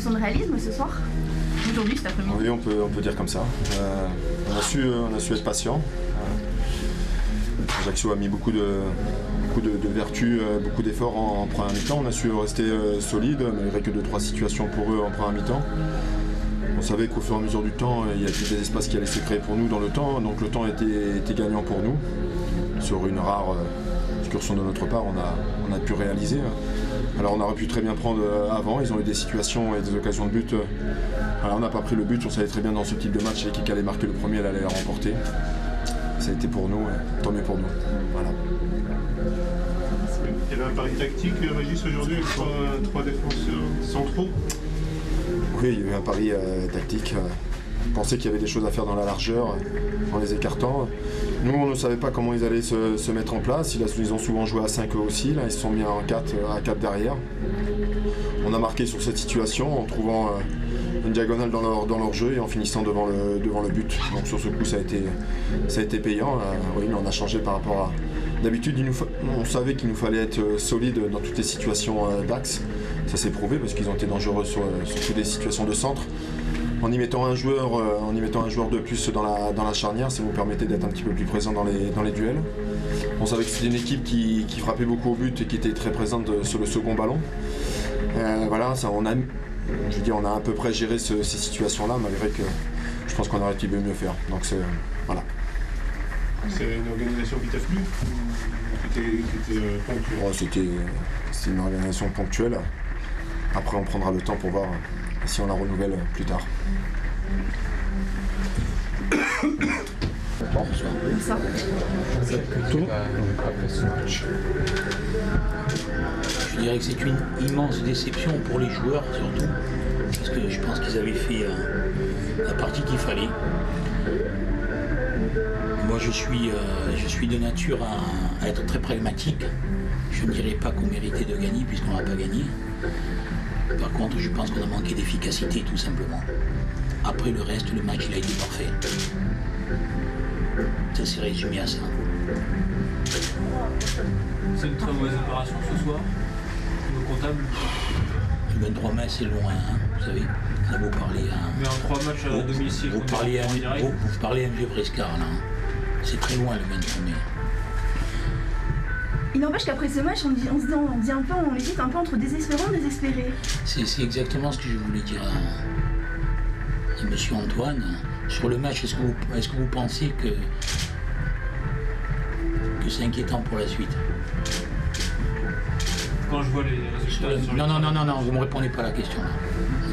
leçon de réalisme ce soir? Aujourd'hui, cet après-midi? Oui, on peut dire comme ça. On a su être patient. Ajaccio a mis beaucoup de vertus, beaucoup d'efforts en première mi-temps. On a su rester solide, malgré que 2-3 situations pour eux en première mi-temps. On savait qu'au fur et à mesure du temps, il y avait des espaces qui allaient se créer pour nous dans le temps, donc le temps était gagnant pour nous. Sur une rare excursion de notre part, on a pu réaliser. Alors on aurait pu très bien prendre avant, ils ont eu des situations et des occasions de but. Alors on n'a pas pris le but, on savait très bien dans ce type de match, l'équipe qui allait marquer le premier, elle allait la remporter. Ça a été pour nous, tant mieux pour nous. Voilà. Il y avait un pari tactique, Régis, aujourd'hui, avec trois défenseurs centraux. Oui, il y a eu un pari tactique. On pensait qu'il y avait des choses à faire dans la largeur, en les écartant. Nous, on ne savait pas comment ils allaient se mettre en place. Ils ont souvent joué à 5 eux aussi. Là, ils se sont mis à 4 derrière. On a marqué sur cette situation en trouvant une diagonale dans leur jeu et en finissant devant le but. Donc sur ce coup, ça a été payant. Oui, mais on a changé par rapport à... D'habitude, on savait qu'il nous fallait être solide dans toutes les situations d'axe. Ça s'est prouvé parce qu'ils ont été dangereux sur toutes les situations de centre. En y mettant un joueur de plus dans la charnière, ça nous permettait d'être un petit peu plus présent dans les duels. On savait que c'était une équipe qui frappait beaucoup au but et qui était très présente sur le second ballon. Voilà, on a à peu près géré ces situations-là, malgré que je pense qu'on aurait pu mieux faire. Donc voilà. C'est une organisation qui t'a plu? Qui était ponctuelle? C'était une organisation ponctuelle. Après, on prendra le temps pour voir si on la renouvelle plus tard. Ça. Je dirais que c'est une immense déception pour les joueurs surtout, parce que je pense qu'ils avaient fait la partie qu'il fallait. Moi je suis de nature à être très pragmatique. Je ne dirais pas qu'on méritait de gagner puisqu'on n'a pas gagné. Par contre, je pense qu'on a manqué d'efficacité tout simplement. Après le reste, le match il a été parfait. Ça s'est résumé à ça. C'est une très mauvaise opération ce soir, le comptable. Le 23 mai c'est loin, hein, vous savez. Là, vous parlez à... Mais en 3 matchs à domicile, vous parlez à M. Brescar là. C'est très loin le 23 mai. Il n'empêche qu'après ce match, on hésite un peu entre désespérant et désespéré. C'est exactement ce que je voulais dire à M. Antoine. Sur le match, est-ce que vous pensez que c'est inquiétant pour la suite? Quand je vois les résultats... Non, vous ne me répondez pas à la question.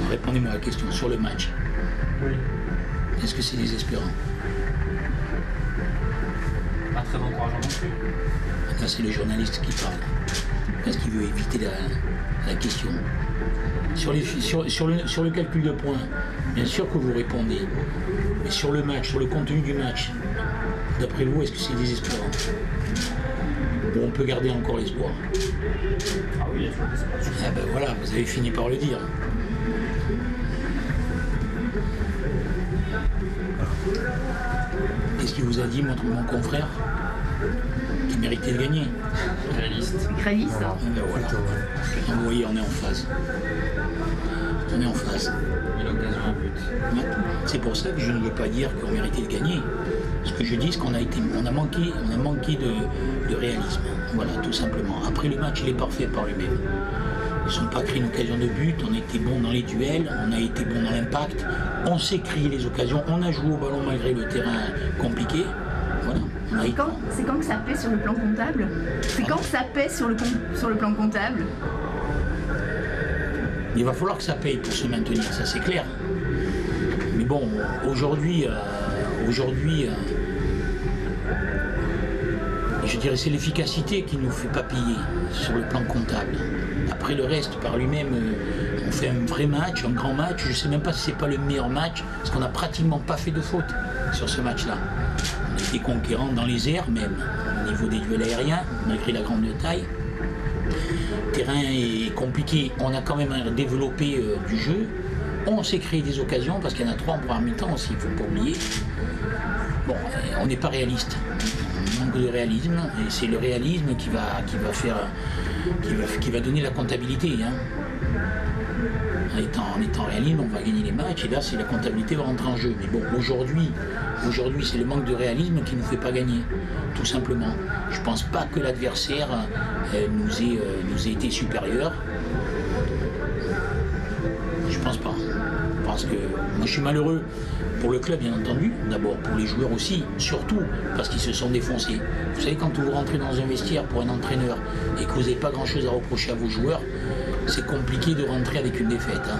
Répondez-moi à la question sur le match. Oui. Est-ce que c'est désespérant? Pas très encourageant non plus. Là, c'est le journaliste qui parle, parce qu'il veut éviter la question. Sur le calcul de points, bien sûr que vous répondez, mais sur le match, sur le contenu du match, d'après vous, est-ce que c'est désespérant? Ou on peut garder encore l'espoir? Ah oui, il y a toujours l'espoir. Ah ben voilà, vous avez fini par le dire. Qu'est-ce qu'il vous a dit, mon confrère? Qui méritait de gagner. Réaliste. Réaliste. Ben voilà. Vous voyez, on est en phase. On est en phase. Et l'occasion à but. C'est pour ça que je ne veux pas dire qu'on méritait de gagner. Ce que je dis, c'est qu'on a manqué de réalisme. Voilà, tout simplement. Après le match, il est parfait par lui-même. Ils n'ont pas créé une occasion de but, on a été bon dans les duels, on a été bon dans l'impact, on s'est créé les occasions, on a joué au ballon malgré le terrain compliqué. Voilà. C'est quand que ça paie sur le plan comptable? C'est quand que ça paie sur le plan comptable? Il va falloir que ça paye pour se maintenir, ça c'est clair. Mais bon, aujourd'hui, je dirais c'est l'efficacité qui nous fait pas payer sur le plan comptable. Après le reste, par lui-même, on fait un vrai match, un grand match. Je ne sais même pas si c'est pas le meilleur match, parce qu'on n'a pratiquement pas fait de faute sur ce match-là. On était conquérants dans les airs même, au niveau des duels aériens, malgré la grande taille. Le terrain est compliqué, on a quand même développé du jeu. On s'est créé des occasions, parce qu'il y en a 3 en première mi-temps aussi, il ne faut pas oublier. Bon, on n'est pas réaliste. On manque de réalisme, et c'est le réalisme qui va donner la comptabilité. Hein. En étant réalisme, on va gagner les matchs et là c'est la comptabilité va rentrer en jeu. Mais bon, aujourd'hui c'est le manque de réalisme qui ne nous fait pas gagner, tout simplement. Je pense pas que l'adversaire nous ait été supérieur. Je pense pas. Parce que moi je suis malheureux pour le club bien entendu, d'abord pour les joueurs aussi, surtout parce qu'ils se sont défoncés. Vous savez, quand vous rentrez dans un vestiaire pour un entraîneur et que vous n'avez pas grand chose à reprocher à vos joueurs, c'est compliqué de rentrer avec une défaite. Hein.